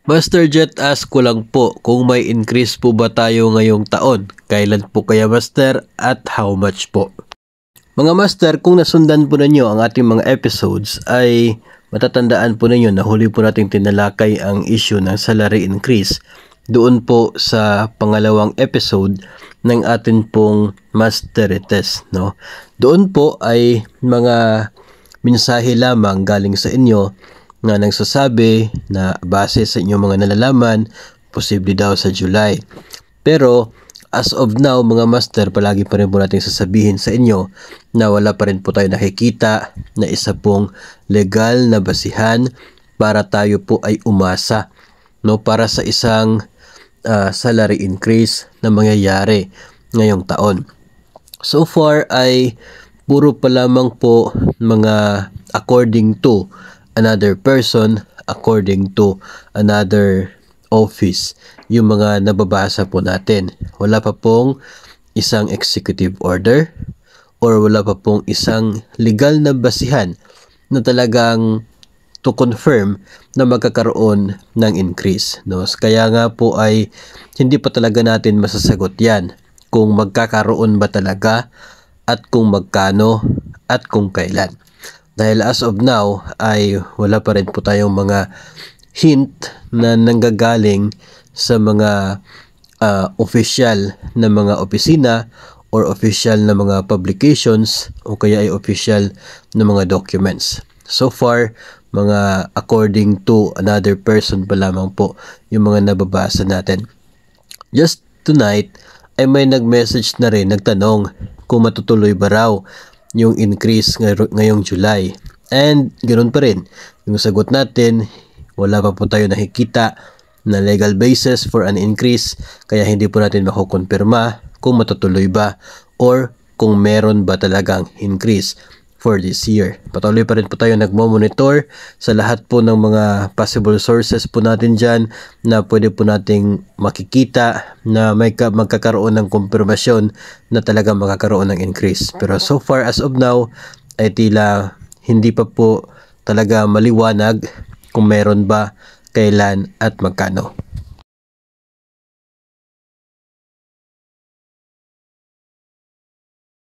Master Jet, ask ko lang po kung may increase po ba tayo ngayong taon? Kailan po kaya, Master, at how much po? Mga Master, kung nasundan po ninyo ang ating mga episodes ay matatandaan po ninyo na huli po nating tinalakay ang issue ng salary increase doon po sa pangalawang episode ng atin pong Master Test, no? Doon po ay mga mensahe lamang galing sa inyo na nagsasabi na base sa inyong mga nalalaman, posible daw sa July. Pero as of now mga Master, palagi pa rin po natin sasabihin sa inyo na wala pa rin po tayo nakikita na isa pong legal na basihan para tayo po ay umasa, no, para sa isang salary increase na mangyayari ngayong taon. So far ay puro pa lamang po mga according to another person, according to another office, yung mga nababasa po natin. Wala pa pong isang executive order or wala pa pong isang legal na basihan na talagang to confirm na magkakaroon ng increase, no? Kaya nga po ay hindi pa talaga natin masasagot yan kung magkakaroon ba talaga at kung magkano at kung kailan. Dahil as of now ay wala pa rin po tayong mga hint na nanggagaling sa mga official na mga opisina or official na mga publications o kaya ay official na mga documents. So far, mga according to another person pa lamang po yung mga nababasa natin. Just tonight ay may nag-message na rin, nagtanong kung matutuloy ba raw yung increase ngayong July. And ganoon pa rin, yung sagot natin, wala pa po tayo nakikita na legal basis for an increase, kaya hindi po natin makukumpirma kung matutuloy ba or kung meron ba talagang increase for this year. Patuloy pa rin po tayo nagmo-monitor sa lahat po ng mga possible sources po natin dyan na pwede po nating makikita na may magkakaroon ng kumpirmasyon na talagang makakaroon ng increase. Pero so far as of now ay tila hindi pa po talaga maliwanag kung meron ba, kailan at magkano.